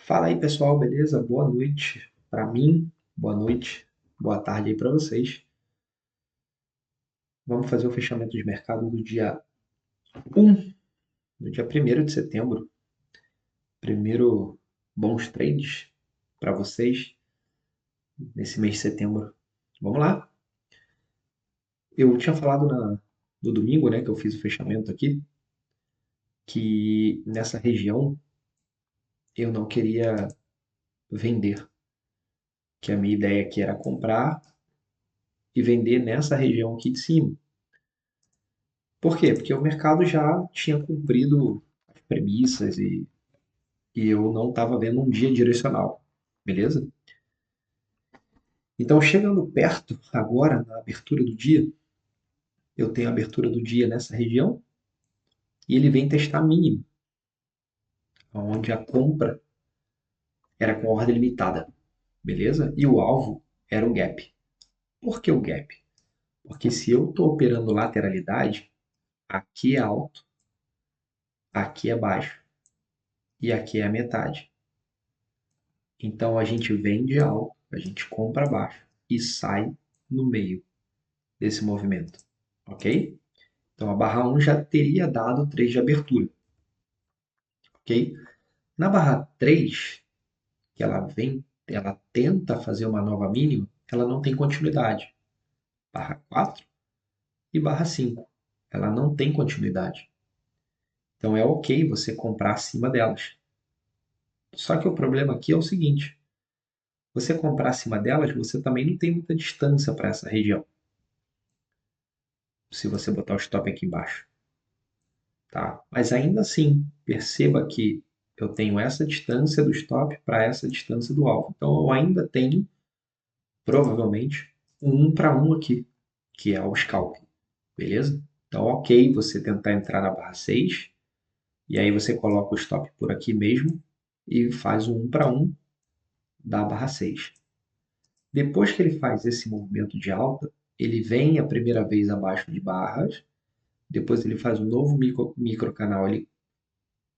Fala aí, pessoal, beleza? Boa noite para mim, boa noite, boa tarde aí para vocês. Vamos fazer o fechamento de mercado do dia 1, do dia 1º de setembro. Primeiro bons trades para vocês nesse mês de setembro. Vamos lá. Eu tinha falado no domingo, né, que eu fiz o fechamento aqui, que nessa região eu não queria vender, que a minha ideia aqui era comprar e vender nessa região aqui de cima. Por quê? Porque o mercado já tinha cumprido as premissas e eu não estava vendo um dia direcional, beleza? Então, chegando perto, agora, na abertura do dia, eu tenho a abertura do dia nessa região e ele vem testar a mínima, onde a compra era com ordem limitada, beleza? E o alvo era o gap. Por que o gap? Porque se eu estou operando lateralidade, aqui é alto, aqui é baixo e aqui é a metade. Então a gente vende alto, a gente compra baixo e sai no meio desse movimento, ok? Então a barra 1 já teria dado 3 de abertura, ok? Na barra 3, que ela tenta fazer uma nova mínima, ela não tem continuidade. Barra 4 e barra 5, ela não tem continuidade. Então é ok você comprar acima delas. Só que o problema aqui é o seguinte: você comprar acima delas, você também não tem muita distância para essa região. Se você botar o stop aqui embaixo, tá? Mas ainda assim, perceba que eu tenho essa distância do stop para essa distância do alvo. Então eu ainda tenho, provavelmente, um 1 para 1 aqui, que é o scalp, beleza? Então, ok, você tentar entrar na barra 6, e aí você coloca o stop por aqui mesmo e faz um 1 para 1 da barra 6. Depois que ele faz esse movimento de alta, ele vem a primeira vez abaixo de barras, depois ele faz um novo microcanal, ele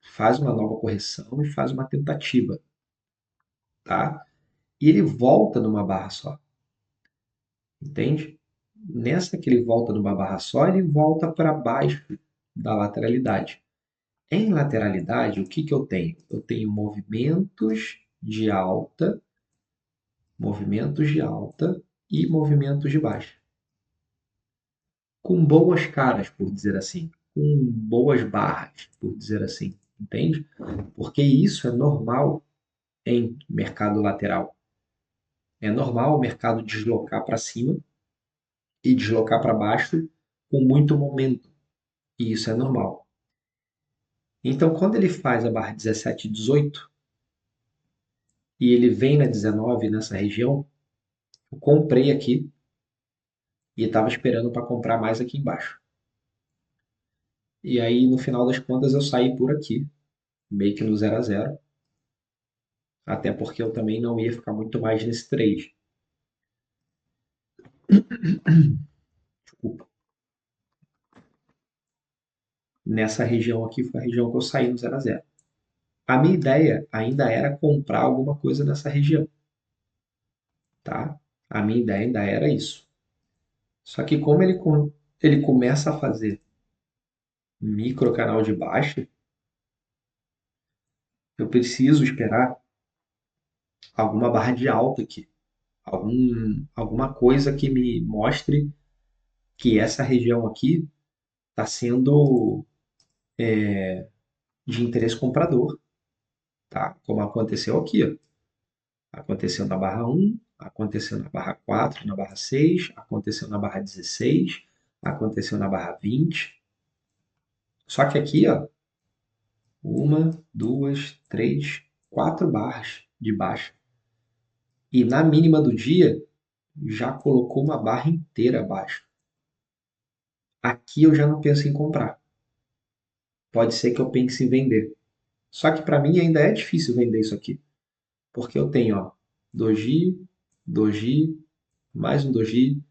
faz uma nova correção e faz uma tentativa, tá? E ele volta numa barra só, entende? Nessa que ele volta numa barra só, ele volta para baixo da lateralidade. Em lateralidade, o que que eu tenho? Eu tenho movimentos de alta e movimentos de baixa. Com boas caras, por dizer assim, com boas barras, por dizer assim, entende? Porque isso é normal em mercado lateral. É normal o mercado deslocar para cima e deslocar para baixo com muito momento. E isso é normal. Então, quando ele faz a barra 17 e 18 e ele vem na 19 nessa região, eu comprei aqui e estava esperando para comprar mais aqui embaixo. E aí, no final das contas, eu saí por aqui, meio que no 0 a 0, até porque eu também não ia ficar muito mais nesse trade. Desculpa. Nessa região aqui foi a região que eu saí no 0 a 0. A minha ideia ainda era comprar alguma coisa nessa região, tá? A minha ideia ainda era isso. Só que como ele começa a fazer micro canal de baixa, eu preciso esperar alguma barra de alta aqui, alguma coisa que me mostre que essa região aqui está sendo de interesse comprador, tá? Como aconteceu aqui, ó. Aconteceu na barra 1, aconteceu na barra 4, na barra 6, aconteceu na barra 16, aconteceu na barra 20. Só que aqui, ó, uma, duas, três, quatro barras de baixa. E na mínima do dia, já colocou uma barra inteira abaixo. Aqui eu já não penso em comprar. Pode ser que eu pense em vender. Só que para mim ainda é difícil vender isso aqui. Porque eu tenho, ó, doji, doji, mais um doji,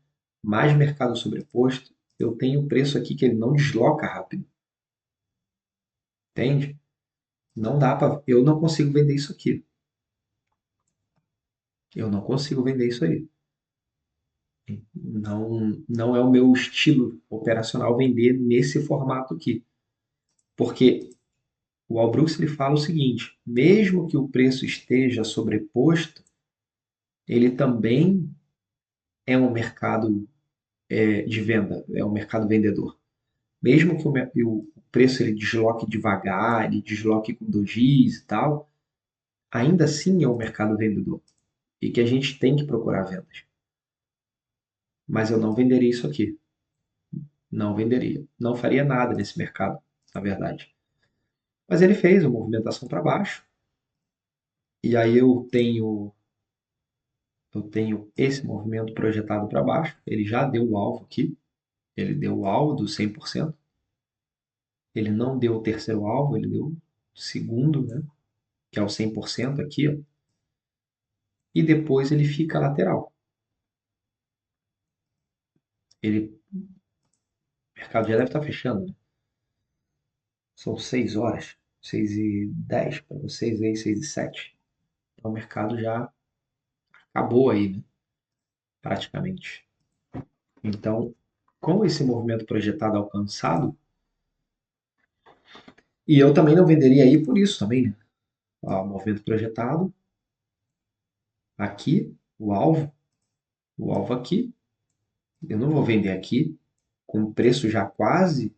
mais mercado sobreposto. Eu tenho o preço aqui que ele não desloca rápido. Entende? Não dá para, eu não consigo vender isso aqui. Eu não consigo vender isso aí. Não, não é o meu estilo operacional vender nesse formato aqui. Porque o Albrooks ele fala o seguinte: mesmo que o preço esteja sobreposto, ele também é um mercado de venda, é um mercado vendedor. Mesmo que o preço ele desloque devagar, ele desloque com dojis e tal, ainda assim é um mercado vendedor e que a gente tem que procurar vendas. Mas eu não venderia isso aqui. Não venderia. Não faria nada nesse mercado, na verdade. Mas ele fez uma movimentação para baixo. E aí eu tenho esse movimento projetado para baixo. Ele já deu o alvo aqui. Ele deu o alvo do 100%. Ele não deu o terceiro alvo, ele deu o segundo, né? Que é o 100% aqui, ó. E depois ele fica lateral. O mercado já deve estar fechando, né? São 6 horas, 6h10 para vocês aí, 6h07. Então o mercado já acabou aí, né? Praticamente. Então, com esse movimento projetado alcançado, e eu também não venderia aí por isso também, né? Ó, movimento projetado, aqui, o alvo aqui, eu não vou vender aqui, com o preço já quase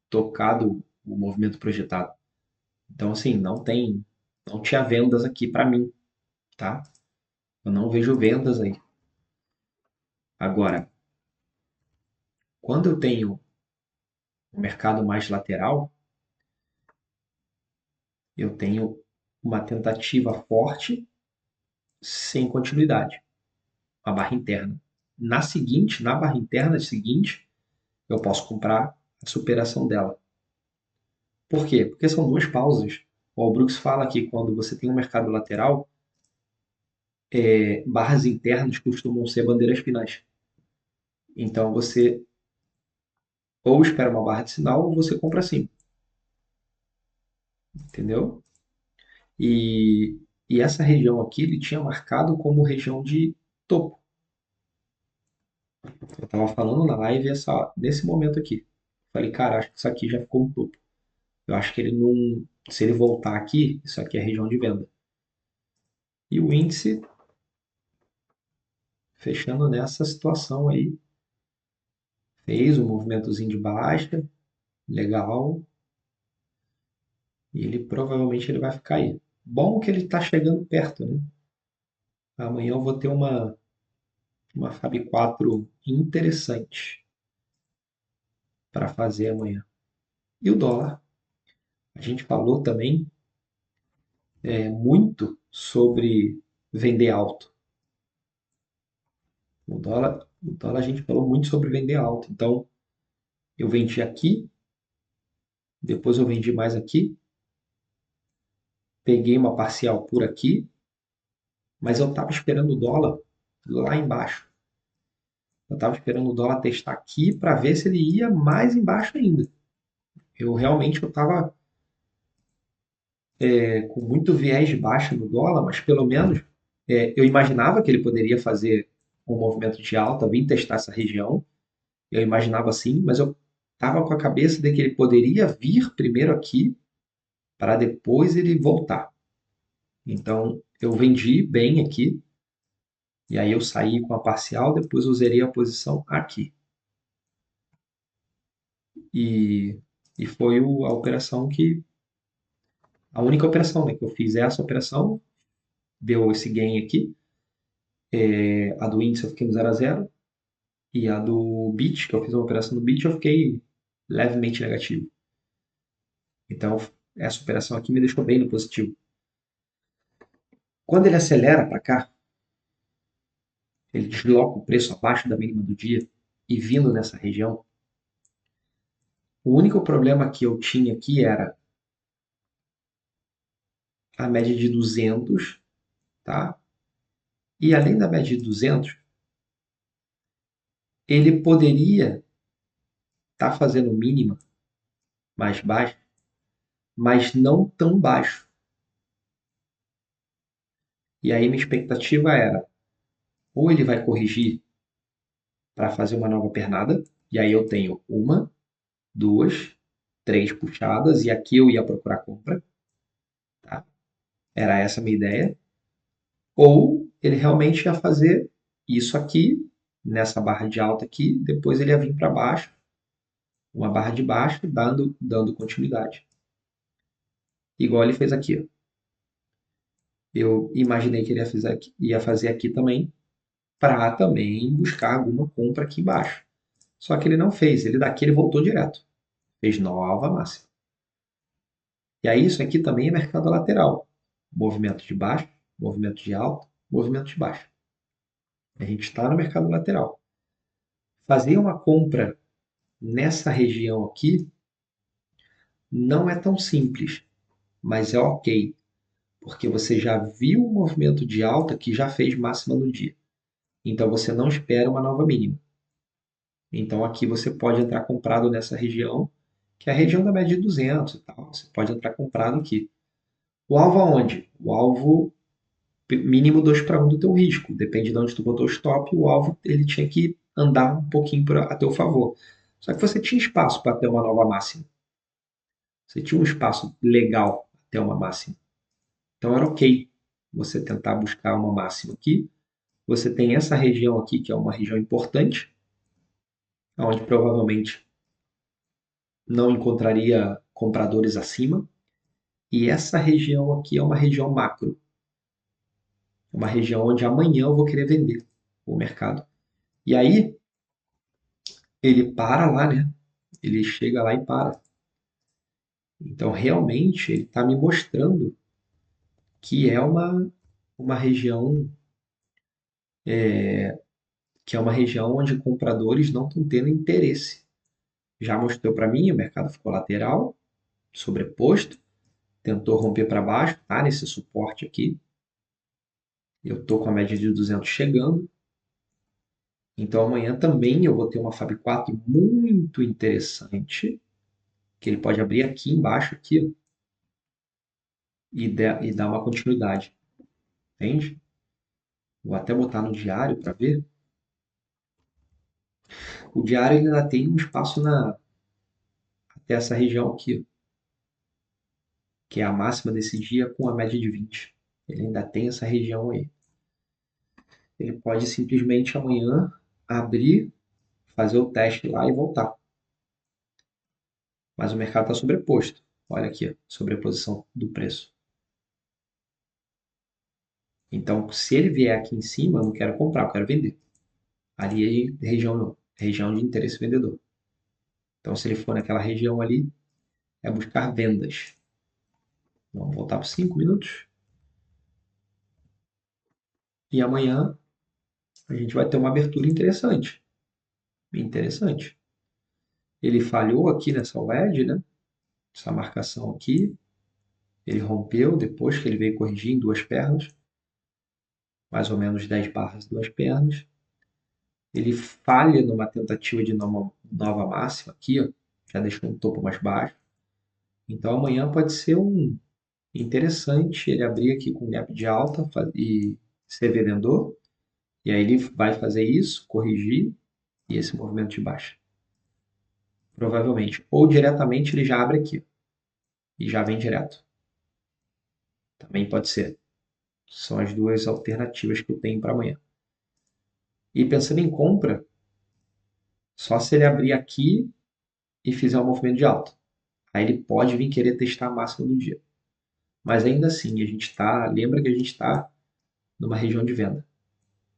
tocado o movimento projetado. Então, assim, não tinha vendas aqui para mim, tá? Eu não vejo vendas aí. Agora, quando eu tenho um mercado mais lateral, eu tenho uma tentativa forte sem continuidade, uma barra interna. Na barra interna seguinte, eu posso comprar a superação dela. Por quê? Porque são duas pausas. O Albrooks fala que quando você tem um mercado lateral, barras internas costumam ser bandeiras finais. Então você ou espera uma barra de sinal ou você compra acima, entendeu? E, e essa região aqui ele tinha marcado como região de topo. Eu estava falando na live nesse momento aqui. Falei, cara, acho que isso aqui já ficou um topo. Eu acho que ele não. Se ele voltar aqui, isso aqui é região de venda. E o índice fechando nessa situação aí, fez um movimentozinho de baixa, legal, e ele provavelmente ele vai ficar aí. Bom que ele está chegando perto, né? Amanhã eu vou ter uma Fab 4 interessante para fazer amanhã. E o dólar? A gente falou também muito sobre vender alto. O dólar a gente falou muito sobre vender alto. Então, eu vendi aqui, depois eu vendi mais aqui, peguei uma parcial por aqui, mas eu estava esperando o dólar lá embaixo. Eu estava esperando o dólar testar aqui para ver se ele ia mais embaixo ainda. Eu estava com muito viés de baixa no dólar, mas pelo menos eu imaginava que ele poderia fazer um movimento de alta, vir testar essa região. Eu imaginava assim, mas eu estava com a cabeça de que ele poderia vir primeiro aqui para depois ele voltar. Então eu vendi bem aqui e aí eu saí com a parcial, depois eu zerei a posição aqui. E, e foi a operação a única operação, né, que eu fiz essa operação, deu esse gain aqui. A do índice eu fiquei no 0 a 0 e a do BIT, que eu fiz uma operação no BIT, eu fiquei levemente negativo. Então essa operação aqui me deixou bem no positivo. Quando ele acelera para cá, ele desloca o preço abaixo da mínima do dia e vindo nessa região, o único problema que eu tinha aqui era a média de 200, tá? E além da média de 200, ele poderia estar fazendo mínima mais baixa, mas não tão baixo. E aí minha expectativa era, ou ele vai corrigir para fazer uma nova pernada, e aí eu tenho uma, duas, três puxadas, e aqui eu ia procurar compra, tá? Era essa a minha ideia. Ou ele realmente ia fazer isso aqui, nessa barra de alta aqui, depois ele ia vir para baixo, uma barra de baixo, dando continuidade. Igual ele fez aqui. Ó. Eu imaginei que ele ia fazer aqui também, para também buscar alguma compra aqui embaixo. Só que ele não fez, ele daqui ele voltou direto. Fez nova máxima. E aí isso aqui também é mercado lateral. Movimento de baixo, movimento de alta, movimento de baixo. A gente está no mercado lateral. Fazer uma compra nessa região aqui não é tão simples, mas é ok, porque você já viu o movimento de alta que já fez máxima no dia. Então você não espera uma nova mínima. Então aqui você pode entrar comprado nessa região, que é a região da média de 200 e tal. Você pode entrar comprado aqui. O alvo aonde? O alvo mínimo 2 para 1 do teu risco. Depende de onde tu botou o stop, o alvo ele tinha que andar um pouquinho a teu favor. Só que você tinha espaço para ter uma nova máxima. Você tinha um espaço legal até uma máxima. Então era ok você tentar buscar uma máxima aqui. Você tem essa região aqui, que é uma região importante, onde provavelmente não encontraria compradores acima. E essa região aqui é uma região macro, uma região onde amanhã eu vou querer vender o mercado. E aí ele para lá, né? Ele chega lá e para. Então realmente ele está me mostrando que é uma região que é uma região onde compradores não estão tendo interesse. Já mostrou para mim, o mercado ficou lateral, sobreposto, tentou romper para baixo, tá nesse suporte aqui. Eu estou com a média de 200 chegando. Então amanhã também eu vou ter uma Fab 4 muito interessante, que ele pode abrir aqui embaixo aqui, ó, e dar uma continuidade, entende? Vou até botar no diário para ver. O diário ele ainda tem um espaço até essa região aqui, ó, que é a máxima desse dia com a média de 20. Ele ainda tem essa região aí. Ele pode simplesmente amanhã abrir, fazer o teste lá e voltar. Mas o mercado está sobreposto. Olha aqui, ó, sobreposição do preço. Então, se ele vier aqui em cima, eu não quero comprar, eu quero vender. Ali é região de interesse vendedor. Então, se ele for naquela região ali, é buscar vendas. Vamos voltar para 5 minutos. E amanhã a gente vai ter uma abertura interessante. Interessante. Ele falhou aqui nessa wedge, né? Essa marcação aqui. Ele rompeu depois que ele veio corrigir em duas pernas. Mais ou menos 10 barras, duas pernas. Ele falha numa tentativa de nova máxima aqui, ó, já deixou um topo mais baixo. Então amanhã pode ser um interessante ele abrir aqui com gap de alta e ser vendedor. E aí ele vai fazer isso, corrigir e esse movimento de baixa. Provavelmente. Ou diretamente ele já abre aqui e já vem direto. Também pode ser. São as duas alternativas que eu tenho para amanhã. E pensando em compra, só se ele abrir aqui e fizer um movimento de alta. Aí ele pode vir querer testar a máxima do dia. Mas ainda assim, a gente tá, lembra que a gente está numa região de venda,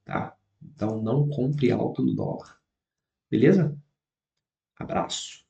tá? Então não compre alto no dólar. Beleza? Abraço.